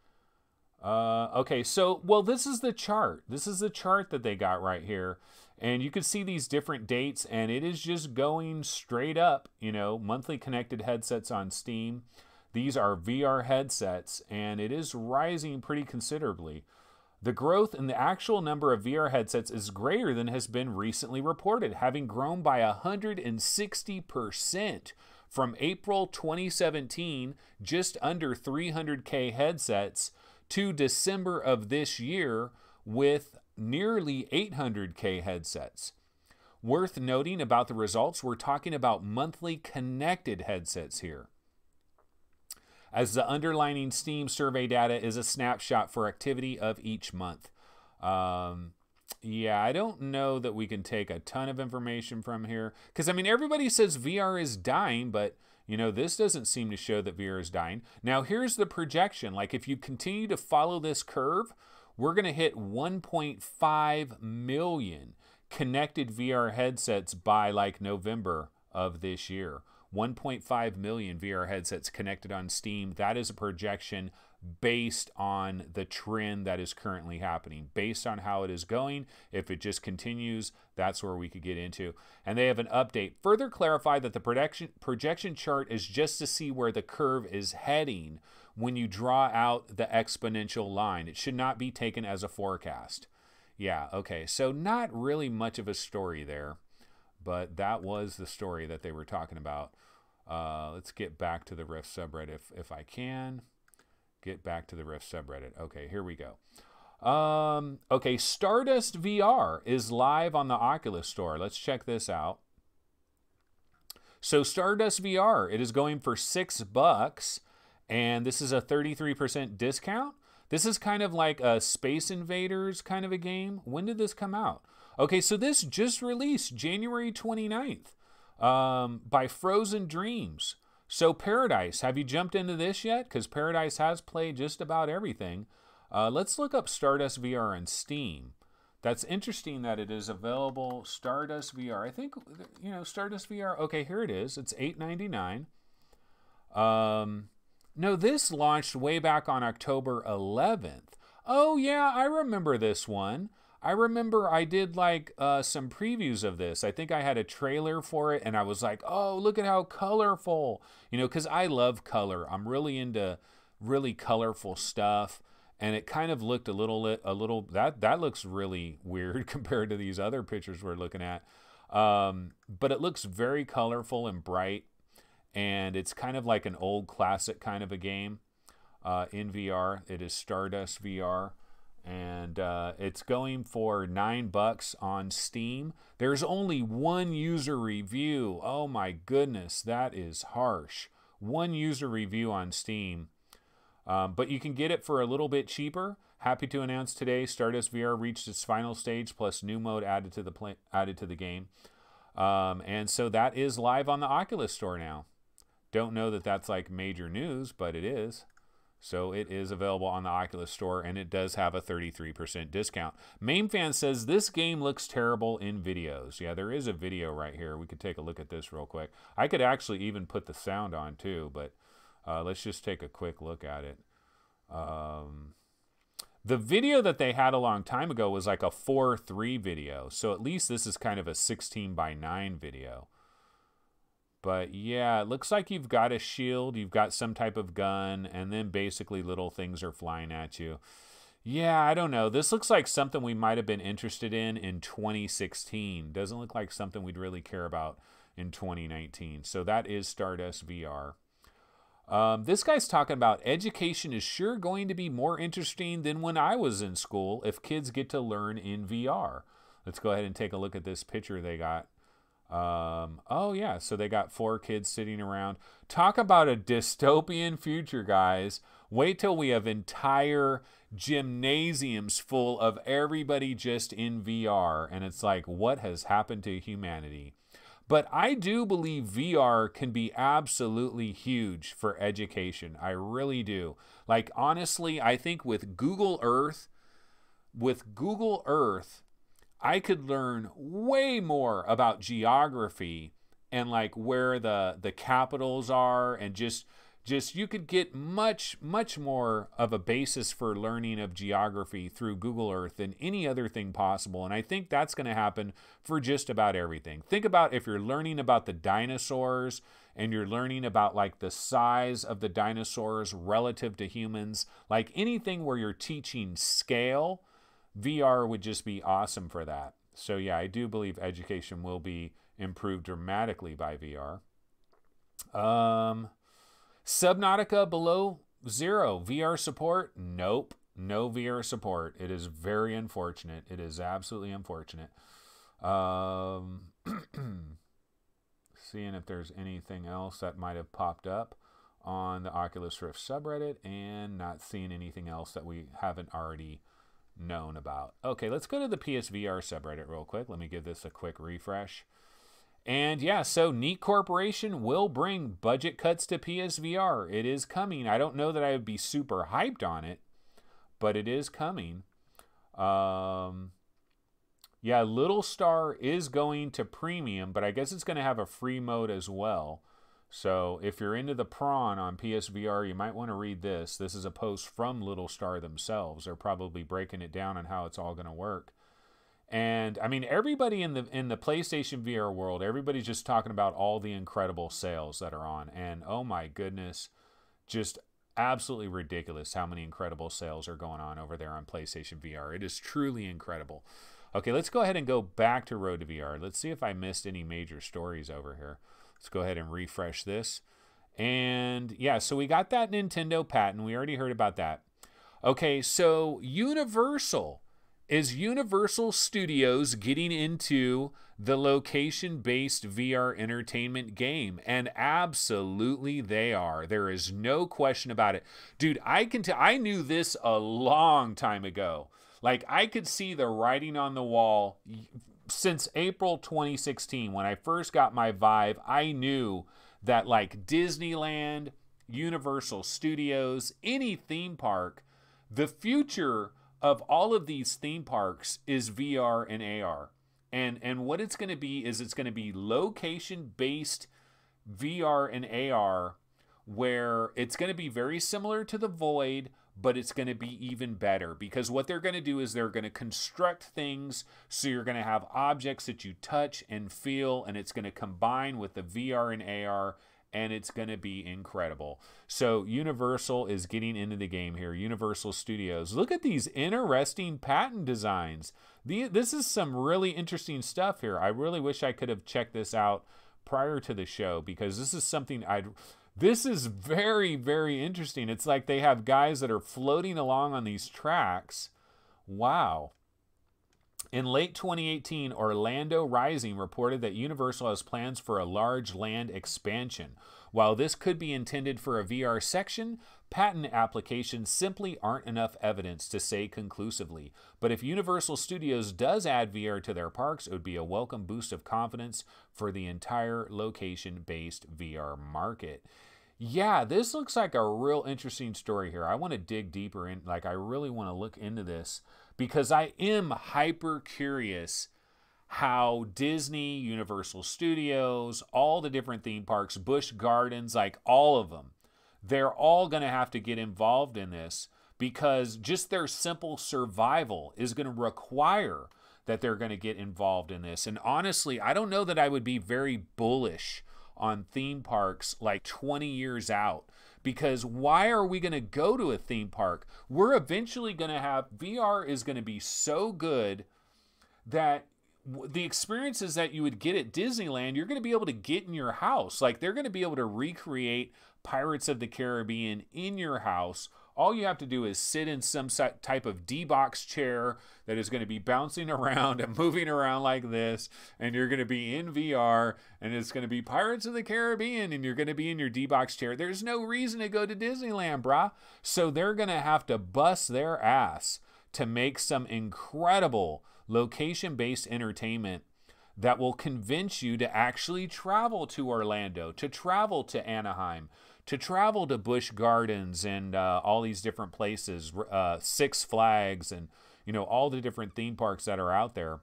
S1: Okay, so, well, this is the chart. This is the chart that they got right here. And you can see these different dates, and it is just going straight up, monthly connected headsets on Steam. These are VR headsets, and it is rising pretty considerably. The growth in the actual number of VR headsets is greater than has been recently reported, having grown by 160% from April 2017, just under 300K headsets, to December of this year with nearly 800K headsets. Worth noting about the results, we're talking about monthly connected headsets here. as the underlining Steam survey data is a snapshot for activity of each month. Yeah, I don't know that we can take a ton of information from here. Because, I mean, everybody says VR is dying, but, you know, this doesn't seem to show that VR is dying. Now, here's the projection. Like, if you continue to follow this curve, we're going to hit 1.5 million connected VR headsets by, like, November of this year. 1.5 million VR headsets connected on Steam. That is a projection based on the trend that is currently happening, based on how it is going. If it just continues, that's where we could get into. And they have an update. Further clarify that the projection chart is just to see where the curve is heading when you draw out the exponential line. It should not be taken as a forecast. Yeah, okay, so not really much of a story there, but that was the story that they were talking about. Let's get back to the Rift subreddit if I can. Get back to the Rift subreddit. Okay, here we go. Okay, Stardust VR is live on the Oculus Store. Let's check this out. So Stardust VR, it is going for $6, and this is a 33% discount. This is kind of like a Space Invaders kind of a game. When did this come out? Okay, so this just released January 29th by Frozen Dreams. So Paradise, have you jumped into this yet? Because Paradise has played just about everything. Let's look up Stardust VR on Steam. That's interesting that it is available. Stardust VR. I think, you know, Stardust VR. Okay, here it is. It's $8.99. No, this launched way back on October 11th. Oh, yeah, I remember this one. I remember I did like some previews of this. I think I had a trailer for it, and I was like, oh, look at how colorful. You know, because I love color. I'm really into really colorful stuff. And it kind of looked a little, that looks really weird compared to these other pictures we're looking at. But it looks very colorful and bright. And it's kind of like an old classic kind of a game in VR. It is Stardust VR. And it's going for $9 on Steam. There's only one user review. Oh my goodness, that is harsh. One user review on Steam. But you can get it for a little bit cheaper. Happy to announce today, Stardust VR reached its final stage plus new mode added to the game. And so that is live on the Oculus Store now. Don't know that that's like major news, but it is. So it is available on the Oculus Store, and it does have a 33% discount. MainFan says, this game looks terrible in videos. Yeah, there is a video right here. We could take a look at this real quick. I could actually even put the sound on too, but let's just take a quick look at it. The video that they had a long time ago was like a 4:3 video. So at least this is kind of a 16:9 video. But yeah, it looks like you've got a shield, you've got some type of gun, and then basically little things are flying at you. Yeah, I don't know. This looks like something we might have been interested in 2016. Doesn't look like something we'd really care about in 2019. So that is Stardust VR. This guy's talking about education is sure going to be more interesting than when I was in school if kids get to learn in VR. Let's go ahead and take a look at this picture they got. Oh yeah, so they got 4 kids sitting around. Talk about a dystopian future, guys. Wait till we have entire gymnasiums full of everybody just in VR, and it's like, what has happened to humanity? But I do believe VR can be absolutely huge for education. I really do. Like, honestly, I think with Google Earth, I could learn way more about geography and like where the capitals are, and just you could get much more of a basis for learning of geography through Google Earth than any other thing possible. And I think that's going to happen for just about everything. Think about if you're learning about the dinosaurs and you're learning about like the size of the dinosaurs relative to humans, like anything where you're teaching scale, VR would just be awesome for that. So yeah, I do believe education will be improved dramatically by VR. Subnautica below 0. VR support? Nope. No VR support. It is very unfortunate. It is absolutely unfortunate. Seeing if there's anything else that might have popped up on the Oculus Rift subreddit and not seeing anything else that we haven't already known about. Okay, let's go to the PSVR subreddit real quick. Let me give this a quick refresh. And yeah, so Neat Corporation will bring budget cuts to PSVR. It is coming. I don't know that I would be super hyped on it, but it is coming. Yeah, Little Star is going to premium, but I guess it's going to have a free mode as well. So if you're into the prawn on PSVR, you might want to read this. This is a post from Little Star themselves. They're probably breaking it down on how it's all going to work. And I mean, everybody in the PlayStation VR world, everybody's just talking about all the incredible sales that are on. And oh my goodness, just absolutely ridiculous how many incredible sales are going on over there on PlayStation VR. It is truly incredible. Okay, let's go ahead and go back to Road to VR. Let's see if I missed any major stories over here. Let's go ahead and refresh this. And yeah, so we got that Nintendo patent. We already heard about that. Okay, so Universal. Is Universal Studios getting into the location-based VR entertainment game? And absolutely they are. There is no question about it. Dude, I knew this a long time ago. Like, I could see the writing on the wall since April 2016. When I first got my Vive, I knew that, like, Disneyland, Universal Studios, any theme park, the future of all of these theme parks is VR and AR. And what it's going to be is it's going to be location-based VR and AR, where it's going to be very similar to the Void, but it's going to be even better, because what they're going to do is they're going to construct things so you're going to have objects that you touch and feel, and it's going to combine with the VR and AR, and it's going to be incredible. So Universal is getting into the game here. Universal Studios. Look at these interesting patent designs. This is some really interesting stuff here. I really wish I could have checked this out prior to the show, because this is something this is very, very interesting. It's like they have guys that are floating along on these tracks. Wow. In late 2018, Orlando Rising reported that Universal has plans for a large land expansion. While this could be intended for a VR section, patent applications simply aren't enough evidence to say conclusively. But if Universal Studios does add VR to their parks, it would be a welcome boost of confidence for the entire location-based VR market. Yeah, this looks like a real interesting story here. I want to dig deeper in, like, I really want to look into this, because I am hyper curious how Disney, Universal Studios, all the different theme parks, Busch Gardens, like all of them, they're all going to have to get involved in this, because just their simple survival is going to require that they're going to get involved in this. And honestly, I don't know that I would be very bullish on theme parks like 20 years out, because why are we going to go to a theme park? We're eventually going to have, VR is going to be so good that the experiences that you would get at Disneyland, you're going to be able to get in your house. Like, they're going to be able to recreate Pirates of the Caribbean in your house. All you have to do is sit in some type of D-box chair that is going to be bouncing around and moving around like this, and you're going to be in VR, and it's going to be Pirates of the Caribbean, and you're going to be in your D-box chair. There's no reason to go to Disneyland, brah. So they're going to have to bust their ass to make some incredible location-based entertainment that will convince you to actually travel to Orlando, to travel to Anaheim, to travel to Busch Gardens and all these different places, Six Flags, and all the different theme parks that are out there.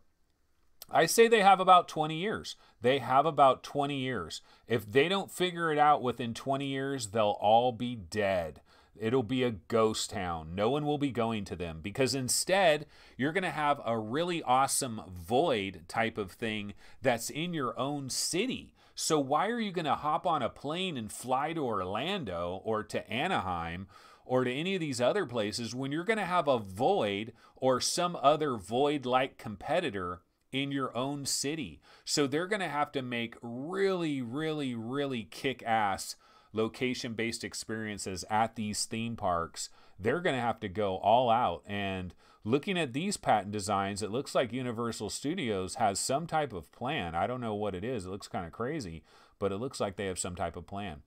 S1: I say they have about 20 years. They have about 20 years. If they don't figure it out within 20 years, they'll all be dead. It'll be a ghost town. No one will be going to them, because instead you're going to have a really awesome Void type of thing that's in your own city. So why are you going to hop on a plane and fly to Orlando or to Anaheim or to any of these other places when you're going to have a Void or some other Void-like competitor in your own city? So they're going to have to make really, really, really kick-ass location-based experiences at these theme parks. They're going to have to go all out. And looking at these patent designs, it looks like Universal Studios has some type of plan. I don't know what it is. It looks kind of crazy, but it looks like they have some type of plan.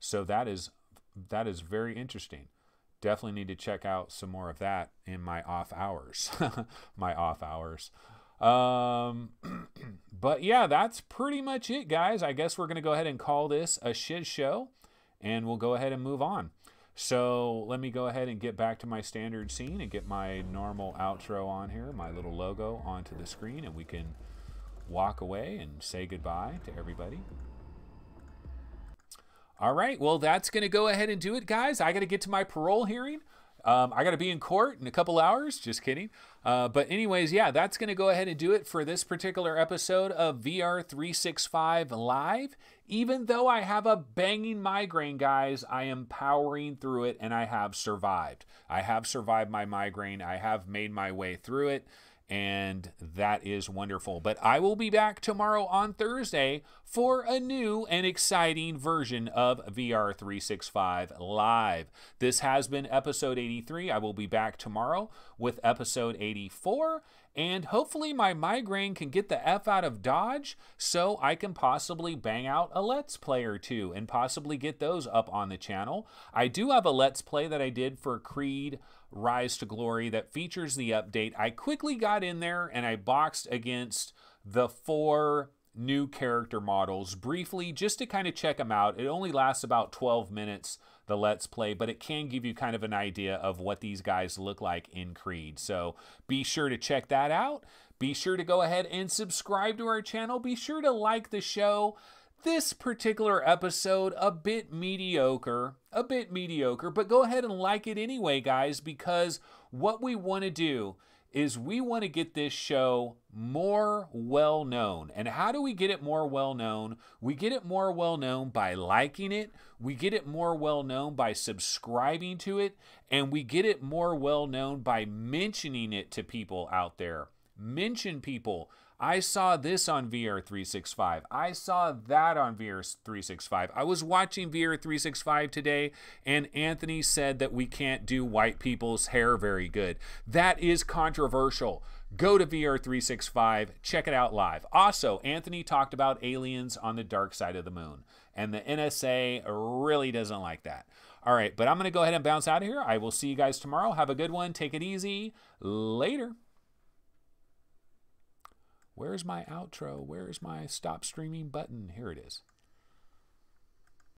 S1: So that is That is very interesting. Definitely need to check out some more of that in my off hours. My off hours. But yeah, that's pretty much it, guys. I guess we're going to go ahead and call this a shiz show, and we'll go ahead and move on. So let me go ahead and get back to my standard scene and get my normal outro on here, my little logo onto the screen, and we can walk away and say goodbye to everybody. All right, well, that's going to go ahead and do it, guys. I got to get to my parole hearing. I got to be in court in a couple hours. Just kidding. But anyways, yeah, that's going to go ahead and do it for this particular episode of VR 365 Live. Even though I have a banging migraine, guys, I am powering through it, and I have survived. I have survived my migraine. I have made my way through it, and that is wonderful. But I will be back tomorrow on Thursday for a new and exciting version of VR 365 Live. This has been episode 83. I will be back tomorrow with episode 84. And hopefully my migraine can get the F out of Dodge so I can possibly bang out a Let's Play or two and possibly get those up on the channel. I do have a Let's Play that I did for Creed Rise to Glory that features the update. I quickly got in there and I boxed against the 4 new character models briefly just to kind of check them out. It only lasts about 12 minutes, the Let's Play, but it can give you kind of an idea of what these guys look like in Creed. So be sure to check that out. Be sure to go ahead and subscribe to our channel. Be sure to like the show. This particular episode, a bit mediocre, but go ahead and like it anyway, guys, because what we want to do is we want to get this show more well-known. And how do we get it more well-known? We get it more well-known by liking it. We get it more well-known by subscribing to it. And we get it more well-known by mentioning it to people out there. Mention people. I saw this on VR 365. I saw that on VR 365. I was watching VR 365 today, and Anthony said that we can't do white people's hair very good. That is controversial. Go to VR 365, check it out live. Also, Anthony talked about aliens on the dark side of the moon, and the NSA really doesn't like that. All right, but I'm going to go ahead and bounce out of here. I will see you guys tomorrow. Have a good one. Take it easy. Later. Where's my outro? Where's my stop streaming button? Here it is.